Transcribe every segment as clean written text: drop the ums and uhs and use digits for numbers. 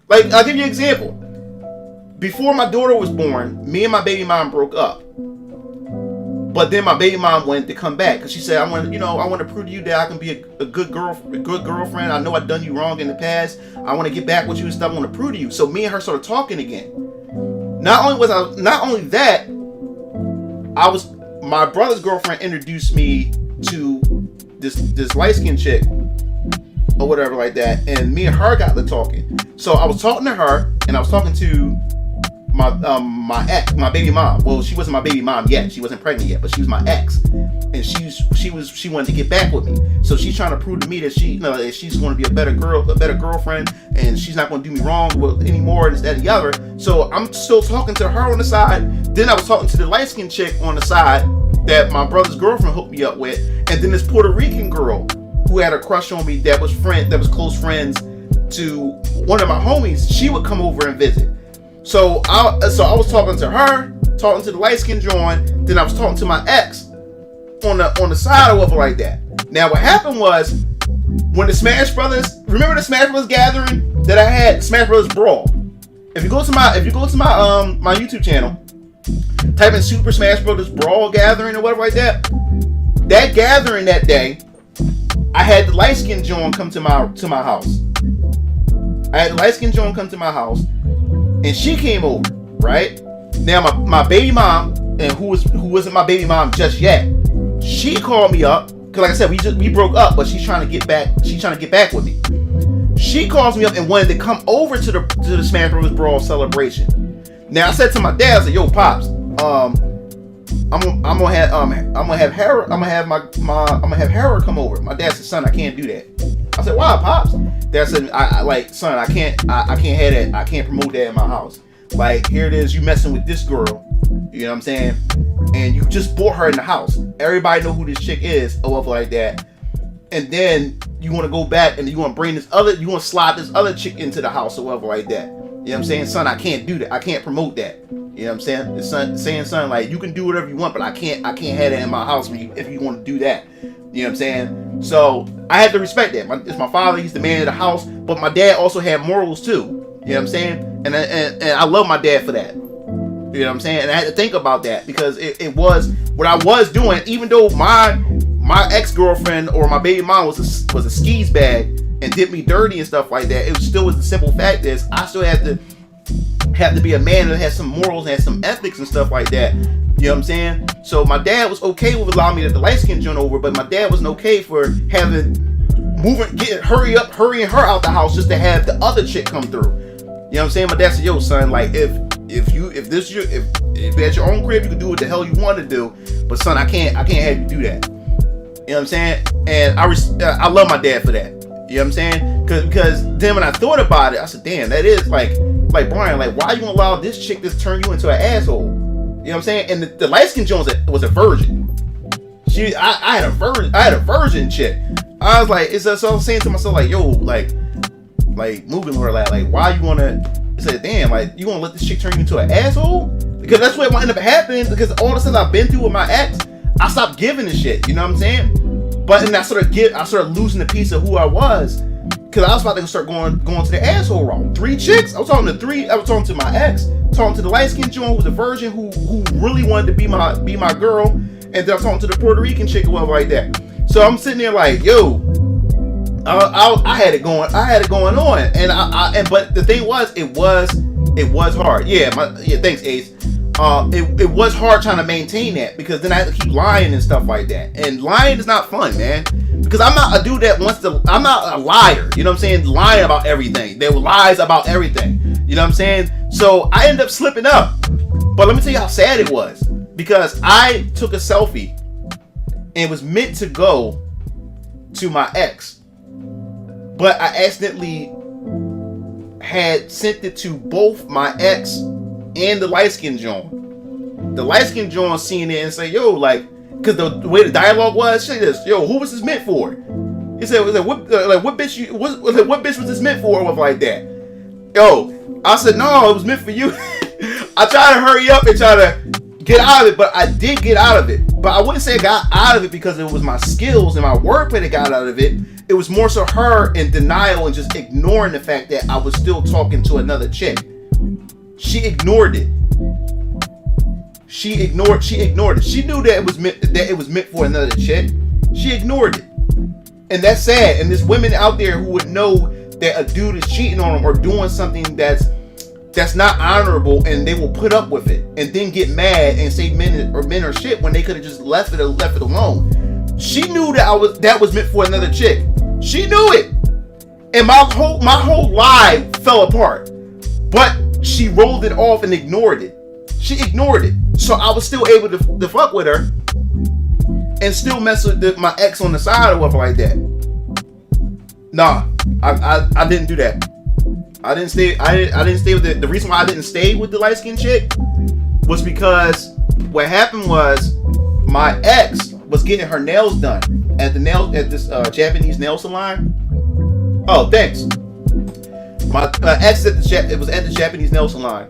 Like, I'll give you an example. Before my daughter was born, me and my baby mom broke up. But then my baby mom wanted to come back because she said, I want to prove to you that I can be a good girlfriend. I know I've done you wrong in the past. I want to get back with you and stuff. I want to prove to you. So me and her started talking again. Not only that, my brother's girlfriend introduced me to this light-skinned chick or whatever like that, and me and her got to talking. So I was talking to her, and I was talking to my ex, my baby mom. Well, she wasn't my baby mom yet. She wasn't pregnant yet, but she was my ex, and she wanted to get back with me. So she's trying to prove to me that that she's going to be a better girlfriend, and she's not going to do me wrong anymore, and this, that, and the other. So I'm still talking to her on the side. Then I was talking to the light skinned chick on the side that my brother's girlfriend hooked me up with, and then this Puerto Rican girl who had a crush on me that was close friends to one of my homies. She would come over and visit. So I was talking to her, talking to the light skinned joint, then I was talking to my ex on the side or whatever like that. Now what happened was, when the Smash Brothers, remember the Smash Brothers gathering that I had, Smash Brothers Brawl. If you go to my my YouTube channel, type in Super Smash Brothers Brawl gathering or whatever like that. That gathering that day, I had the light skinned joint come to my house. I had the light skinned joint come to my house. And she came over, right? Now my baby mom, and who wasn't my baby mom just yet, she called me up because, like I said, we broke up, but she's trying to get back. She's trying to get back with me. She calls me up and wanted to come over to the Smash Brothers Brawl celebration. Now I said to my dad, I said, "Yo, pops, I'm gonna have Hera come over." My dad said, "Son, I can't do that." I said, "Why, pops?" Dad said, "Son, I can't have that. I can't promote that in my house. Like, here it is, you messing with this girl, you know what I'm saying? And you just brought her in the house. Everybody know who this chick is, or whatever like that. And then you want to go back and you want to slide this other chick into the house, or whatever like that. You know what I'm saying? Son, I can't do that. I can't promote that. You know what I'm saying? Son, like, you can do whatever you want, but I can't have that in my house if you want to do that." You know what I'm saying? So I had to respect that. It's my father. He's the man of the house. But my dad also had morals too. You know what I'm saying? And I love my dad for that. You know what I'm saying? And I had to think about that because it was what I was doing. Even though my ex-girlfriend or my baby mom was a skis bag and did me dirty and stuff like that, it still was the simple fact is I still had to be a man that has some morals and has some ethics and stuff like that. You know what I'm saying? So my dad was okay with allowing me to the light skin joint over, but my dad wasn't okay for hurrying her out the house just to have the other chick come through. You know what I'm saying? My dad said, "Yo, son, like if you at your own crib, you can do what the hell you want to do, but son, I can't have you do that." You know what I'm saying? And I love my dad for that. You know what I'm saying? Because then when I thought about it, I said, "Damn, that is like Brian, like, why you gonna allow this chick to turn you into an asshole?" You know what I'm saying? And the light skin Jones was a virgin. I had a virgin chick. I was like, so I was saying to myself, like, yo, like MugenLord, like, why you wanna? I said, damn, like, you wanna let this chick turn you into an asshole? Because that's what ended up happening. Because all the stuff I've been through with my ex, I stopped giving a shit. You know what I'm saying? But then I started losing a piece of who I was. Because I was about to start going to the asshole route. 3 chicks. I was talking to my ex, talking to the light skinned Joan who was a virgin who really wanted to be my girl, and then I was talking to the Puerto Rican chick or whatever like that. So I'm sitting there like, yo, I had it going on, and but the thing was, it was hard. Yeah, thanks, Ace. It was hard trying to maintain that because then I had to keep lying and stuff like that, and lying is not fun, man. Because I'm not a dude that I'm not a liar, you know what I'm saying? Lying about everything. There were lies about everything, you know what I'm saying? So I ended up slipping up. But let me tell you how sad it was. Because I took a selfie and it was meant to go to my ex. But I accidentally had sent it to both my ex and the light-skinned John. The light-skinned John seen it and say, yo, like, because the way the dialogue was, say this, yo, who was this meant for? He said, what bitch was this meant for? Or like that. Yo, I said, no, it was meant for you. I tried to hurry up and try to get out of it, but I did get out of it. But I wouldn't say I got out of it because it was my skills and my wordplay that got out of it. It was more so her in denial and just ignoring the fact that I was still talking to another chick. She ignored it. She ignored it. She knew that it was meant for another chick. She ignored it. And that's sad. And there's women out there who would know that a dude is cheating on them or doing something that's not honorable, and they will put up with it and then get mad and say men are shit when they could have just left it alone. She knew that was meant for another chick. She knew it. And my whole life fell apart. But she rolled it off and ignored it. She ignored it. So I was still able to fuck with her and still mess with my ex on the side or whatever like that. Nah, I didn't do that. I didn't stay with the reason why I didn't stay with the light-skinned chick was because what happened was my ex was getting her nails done at this Japanese nail salon. Oh, thanks. My ex was at the Japanese nail salon,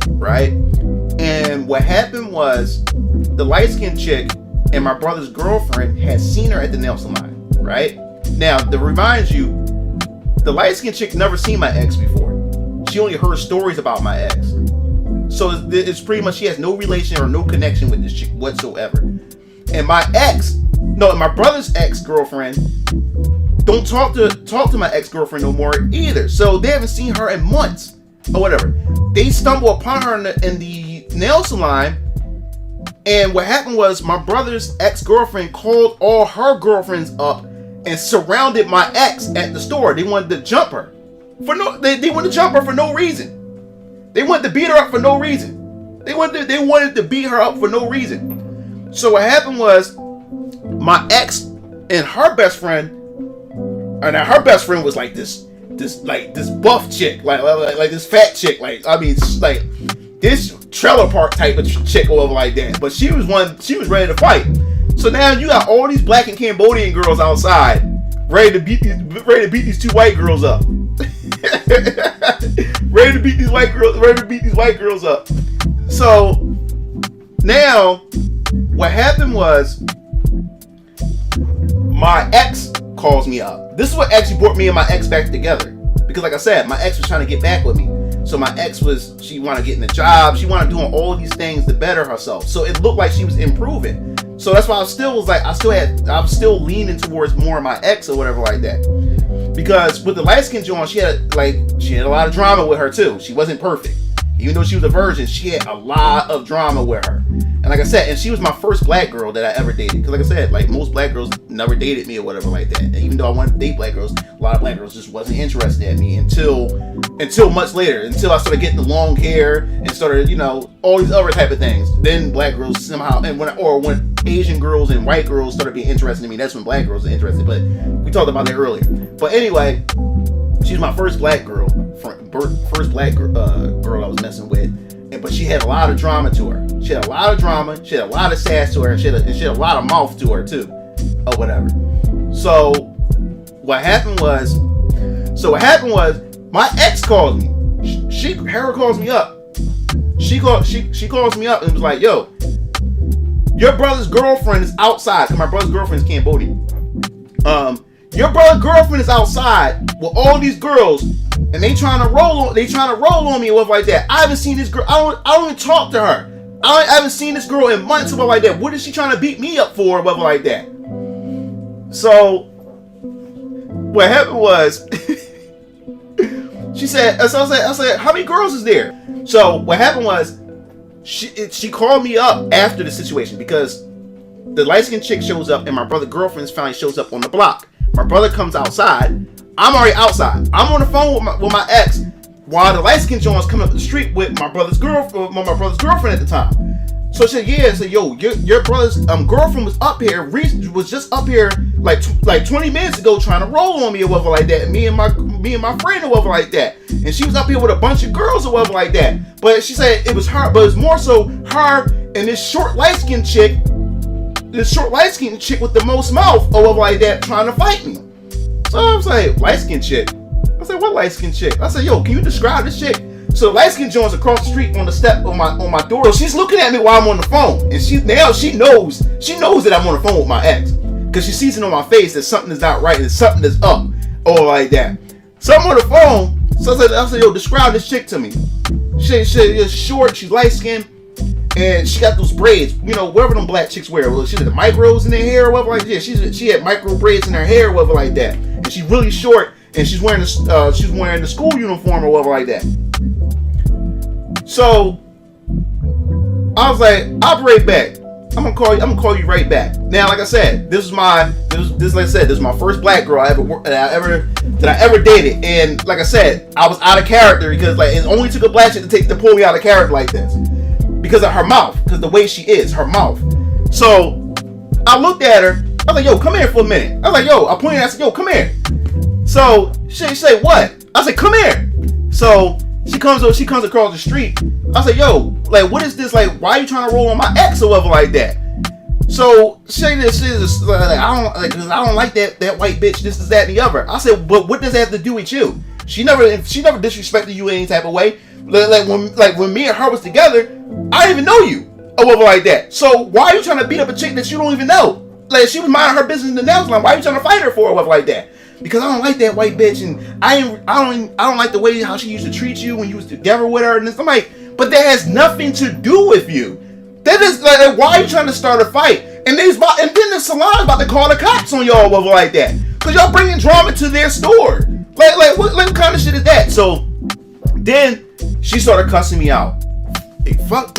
right? And what happened was the light-skinned chick and my brother's girlfriend had seen her at the nail salon, right? Now, to remind you, the light-skinned chick never seen my ex before. She only heard stories about my ex. So it's pretty much she has no relation or no connection with this chick whatsoever. And my brother's ex-girlfriend don't talk to my ex-girlfriend no more either. So they haven't seen her in months or whatever. They stumble upon her in the nail salon, and what happened was my brother's ex-girlfriend called all her girlfriends up and surrounded my ex at the store. They wanted to jump her they wanted to jump her for no reason. They wanted to beat her up for no reason. They wanted to beat her up for no reason. So what happened was my ex and her best friend, and her best friend was like this buff chick, like this fat chick, like this trailer park type of chick over like that. But she was ready to fight. So now you got all these black and Cambodian girls outside, ready to beat these two white girls up. ready to beat these white girls up. So now what happened was my ex calls me up. This is what actually brought me and my ex back together. Because like I said, my ex was trying to get back with me. So my ex she wanted to get in a job. She wanted doing all these things to better herself. So it looked like she was improving. So that's why I was still leaning towards more of my ex or whatever like that. Because with the light skin joint, she had a lot of drama with her too. She wasn't perfect. Even though she was a virgin, she had a lot of drama with her. And like I said, and she was my first black girl that I ever dated. Because like I said, like most black girls never dated me or whatever like that. And even though I wanted to date black girls, a lot of black girls just wasn't interested in me until much later. Until I started getting the long hair and started, all these other type of things. Then black girls somehow, and when Asian girls and white girls started being interested in me, that's when black girls are interested. But we talked about that earlier. But anyway, she's my first black girl. First black girl I was messing with, but she had a lot of drama to her. She had a lot of drama. She had a lot of sass to her, and she had a lot of mouth to her too, or whatever. So what happened was, my ex called me. Hera calls me up. She calls me up and was like, "Yo, your brother's girlfriend is outside." Cause my brother's girlfriend is Cambodian. Your brother's girlfriend is outside with all these girls, and they trying to roll on me or whatever like that. I haven't seen this girl. I don't even talk to her. I haven't seen this girl in months or whatever like that. What is she trying to beat me up for or whatever like that? So what happened was, she said, I said, how many girls is there? So what happened was, she called me up after the situation because the light-skinned chick shows up and my brother's girlfriend finally shows up on the block. My brother comes outside. I'm already outside. I'm on the phone with my ex while the light-skinned Jones coming up the street with my brother's girlfriend at the time. So she said, yeah, yo, your brother's girlfriend was up here, was just up here like 20 minutes ago trying to roll on me or whatever like that. Me and my friend or whatever like that. And she was up here with a bunch of girls or whatever like that. But she said it was her, but it's more so her and this short light-skinned chick with the most mouth or whatever like that trying to fight me. So I was like, light-skinned chick? I said, what light-skinned chick? I said, yo, can you describe this chick? So the light-skinned Jones across the street on the step on my door. So she's looking at me while I'm on the phone. And she knows that I'm on the phone with my ex. Because because she sees it on my face that something is not right and something is up or like that. So I'm on the phone. So I said, yo, describe this chick to me. She's short, she's light skinned, and she got those braids. You know, whatever them black chicks wear. Well, she had the micros in their hair or whatever like that. She had micro braids in her hair or whatever like that. And she's really short, and she's wearing the school uniform or whatever like that. So I was like, I'll be right back. I'm gonna call you right back. Now, like I said, this is my first black girl that I ever dated, and like I said, I was out of character because like it only took a black chick to pull me out of character like this because of her mouth, because the way she is, her mouth. So I looked at her. I was like, yo, come here for a minute. I was like, yo, I pointed. I said, yo, come here. So she said, what? I said, come here. So she comes across the street. I said, yo, like, what is this? Like, why are you trying to roll on my ex or whatever like that? So she is like, I don't like that white bitch. This is that and the other. I said, but what does that have to do with you? She never disrespected you in any type of way. Like when me and her was together, I didn't even know you or whatever like that. So why are you trying to beat up a chick that you don't even know? Like, she was minding her business in the nail salon. Why are you trying to fight her for or whatever like that? Because I don't like that white bitch, and I don't like the way how she used to treat you when you was together with her. And this, I'm like, but that has nothing to do with you. That is like why are you trying to start a fight? And then the salon is about to call the cops on y'all or whatever like that, because y'all bringing drama to their store. Like what kind of shit is that? So then she started cussing me out. Fuck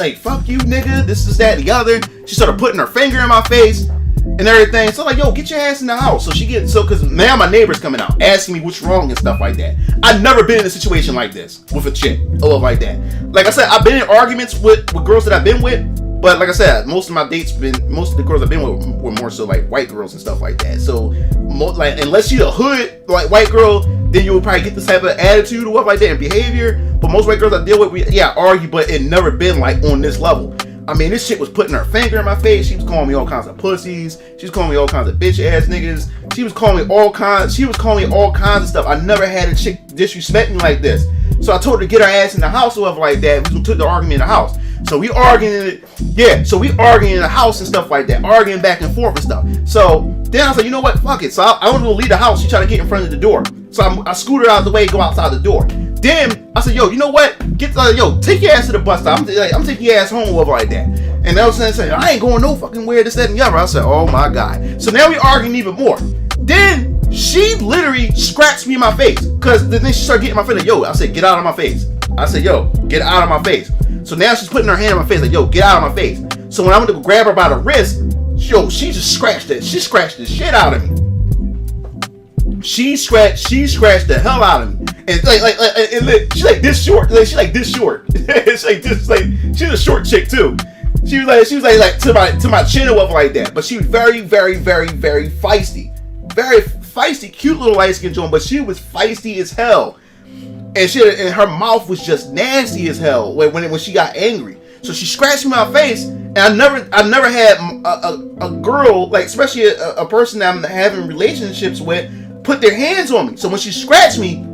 you, nigga. This is that and the other. She started putting her finger in my face and everything. So like, yo, get your ass in the house. Because now my neighbor's coming out asking me what's wrong and stuff like that. I've never been in a situation like this with a chick or like that. Like I said, I've been in arguments with girls that I've been with, but like I said, most of the girls I've been with were more so like white girls and stuff like that. So like, unless you're a hood like white girl, then you will probably get this type of attitude or what like that and behavior. But most white girls I deal with, argue, but it never been like on this level. I mean, this shit was putting her finger in my face. She was calling me all kinds of pussies. She was calling me all kinds of bitch ass niggas. She was calling me all kinds of stuff. I never had a chick disrespect me like this. So I told her to get her ass in the house or whatever like that. We took the argument in the house. So we arguing in the house and stuff like that, arguing back and forth and stuff. So then I was like, you know what, fuck it. So I want to leave the house. She tried to get in front of the door. So I scooted her out of the way, go outside the door. Then I said, yo, you know what? Take your ass to the bus stop. I'm taking your ass home or whatever like that. And they was saying, I ain't going no fucking where, this, that, and the other. I said, oh my God. So now we arguing even more. Then she literally scratched me in my face. Because then she started getting in my face. Like, yo, I said, get out of my face. I said, yo, get out of my face. So now she's putting her hand on my face. Like, yo, get out of my face. So when I went to grab her by the wrist, yo, she just scratched it. She scratched the shit out of me. She scratched the hell out of me. And she's like this short. She's like this short. It's like this, like she's a short chick too. She was like to my chin or whatever like that. But she was very, very, very, very feisty. Very feisty, cute little light skin joint, but she was feisty as hell. And her mouth was just nasty as hell when she got angry. So she scratched me in my face, and I never had a girl, like especially a person that I'm having relationships with, put their hands on me. So when she scratched me,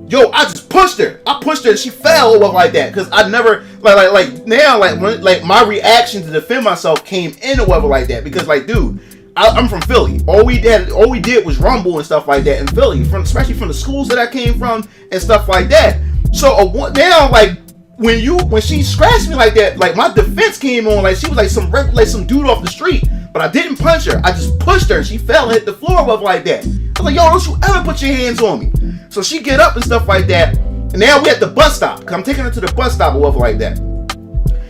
yo, I just pushed her. I pushed her and she fell or like that. Cause I never like my reaction to defend myself came in or whatever like that. Because like, dude, I'm from Philly. All we did was rumble and stuff like that in Philly, especially from the schools that I came from and stuff like that. So now like when she scratched me like that, like my defense came on, like she was like some dude off the street. But I didn't punch her. I just pushed her and she fell and hit the floor up like that. I was like, yo, don't you ever put your hands on me. So she get up and stuff like that. And now we at the bus stop. Cause I'm taking her to the bus stop or whatever like that.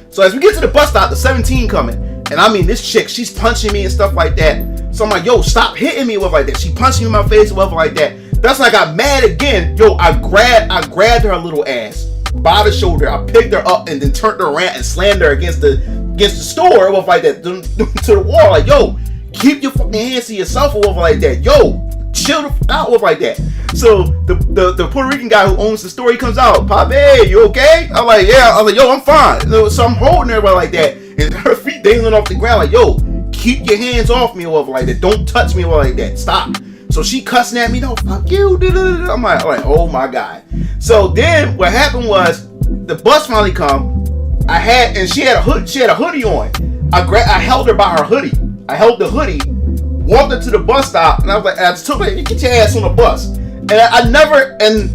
So as we get to the bus stop, the 17 coming. And I mean, this chick, she's punching me and stuff like that. So I'm like, yo, stop hitting me or whatever like that. She punched me in my face or whatever like that. That's when I got mad again. Yo, I grabbed her little ass by the shoulder. I picked her up and then turned her around and slammed her against the store or whatever like that, to the wall. Like, yo, keep your fucking hands to yourself or whatever like that. Yo, chill the fuck out or whatever like that. So the Puerto Rican guy who owns the store, he comes out, Pape, you okay? I'm like, yeah. I was like, yo, I'm fine. So I'm holding her like that, and her feet dangling off the ground. Like, yo, keep your hands off me or whatever like that. Don't touch me or like that. Stop. So she cussing at me, no, fuck you. I'm like, oh my God. So then what happened was the bus finally come. She had a hoodie on. I held her by her hoodie. I held the hoodie, walked her to the bus stop, and I was like, I took her, get your ass on the bus. And I never, and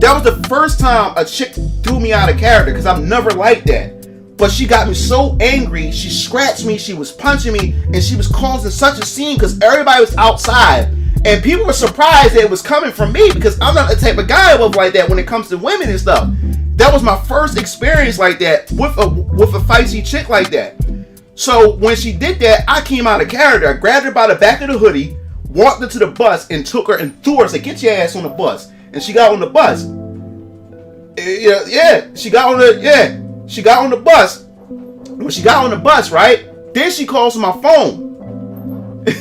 that was the first time a chick threw me out of character, because I'm never like that. But she got me so angry, she scratched me, she was punching me, and she was causing such a scene because everybody was outside. And people were surprised that it was coming from me, because I'm not the type of guy who like that when it comes to women and stuff. That was my first experience like that with a feisty chick like that. So when she did that, I came out of character. I grabbed her by the back of the hoodie, walked her to the bus, and took her and threw her. Said, "Get your ass on the bus." And she got on the bus. She got on the bus. When she got on the bus, right? Then she calls my phone. I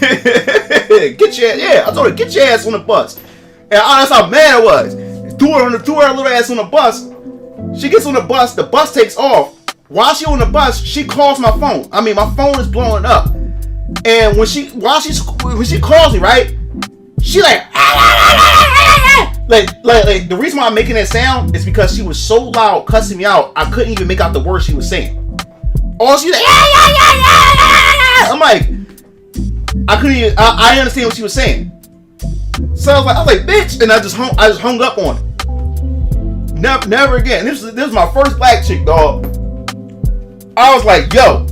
told her, get your ass on the bus. And that's how mad I was. Threw her little ass on the bus. She gets on the bus takes off. While she on the bus, she calls my phone. I mean, my phone is blowing up. And when she calls me, right? She like the reason why I'm making that sound is because she was so loud cussing me out, I couldn't even make out the words she was saying. All she like, I'm like, I couldn't even. I understand what she was saying. So I was like, bitch, and I just hung up on it. Never again. This was my first black chick, dog. I was like, yo.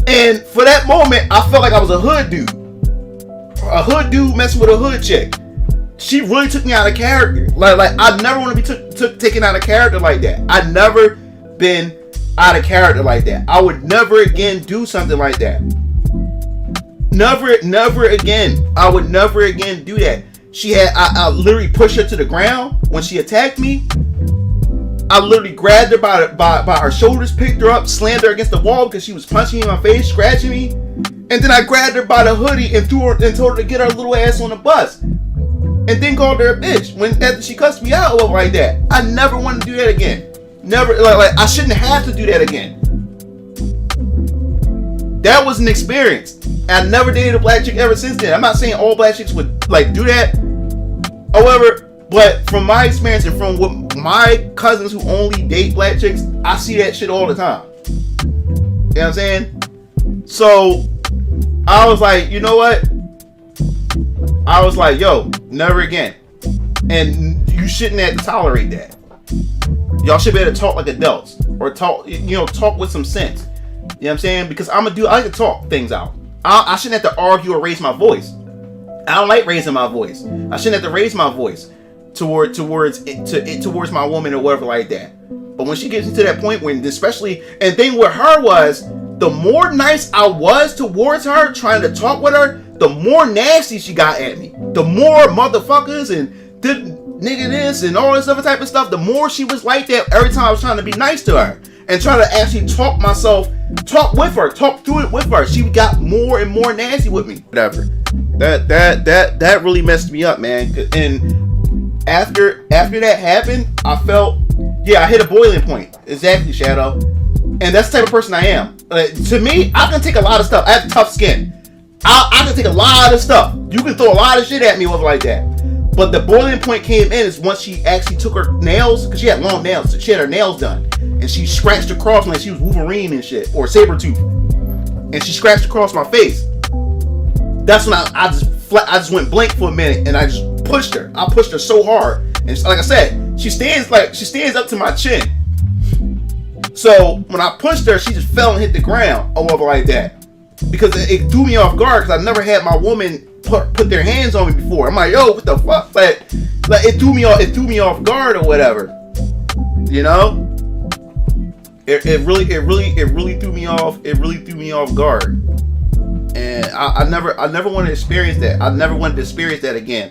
And for that moment, I felt like I was a hood dude. A hood dude messing with a hood chick. She really took me out of character. Like I never want to be taken out of character like that. I've never been out of character like that. I would never again do something like that. Never again. I would never again do that. I literally pushed her to the ground when she attacked me. I literally grabbed her by her shoulders, picked her up, slammed her against the wall because she was punching me in my face, scratching me. And then I grabbed her by the hoodie and threw her and told her to get her little ass on the bus. And then called her a bitch after she cussed me out like that. I never want to do that again. Never, like I shouldn't have to do that again. That was an experience. I never dated a black chick ever since then. I'm not saying all black chicks would like do that. However, but from my experience and from what my cousins who only date black chicks, I see that shit all the time. You know what I'm saying? So I was like, you know what? I was like, yo, never again. And you shouldn't have to tolerate that. Y'all should be able to talk like adults, or talk with some sense. You know what I'm saying? Because I like to talk things out. I shouldn't have to argue or raise my voice. I don't like raising my voice. I shouldn't have to raise my voice towards my woman or whatever like that. But when she gets to that point when, especially, and thing with her was, the more nice I was towards her, trying to talk with her, the more nasty she got at me. The more motherfuckers and nigga this and all this other type of stuff, the more she was like that every time I was trying to be nice to her and try to actually talk through it with her. She got more and more nasty with me. Whatever. That really messed me up, man. And after that happened, I felt, I hit a boiling point. Exactly, Shadow. And that's the type of person I am. To me, I can take a lot of stuff. I have tough skin. I can take a lot of stuff. You can throw a lot of shit at me over like that. But the boiling point came in is once she actually took her nails, because she had long nails, so she had her nails done, and she scratched across like she was Wolverine and shit, or Sabretooth, and she scratched across my face. That's when I just went blank for a minute, and I just pushed her. I pushed her so hard, and like I said, she stands up to my chin. So when I pushed her, she just fell and hit the ground or whatever like that, because it threw me off guard because I never had my woman put their hands on me before. I'm like, yo, what the fuck? Like it threw me off guard or whatever. You know? It really threw me off. It really threw me off guard. And I never wanted to experience that. I never wanted to experience that again.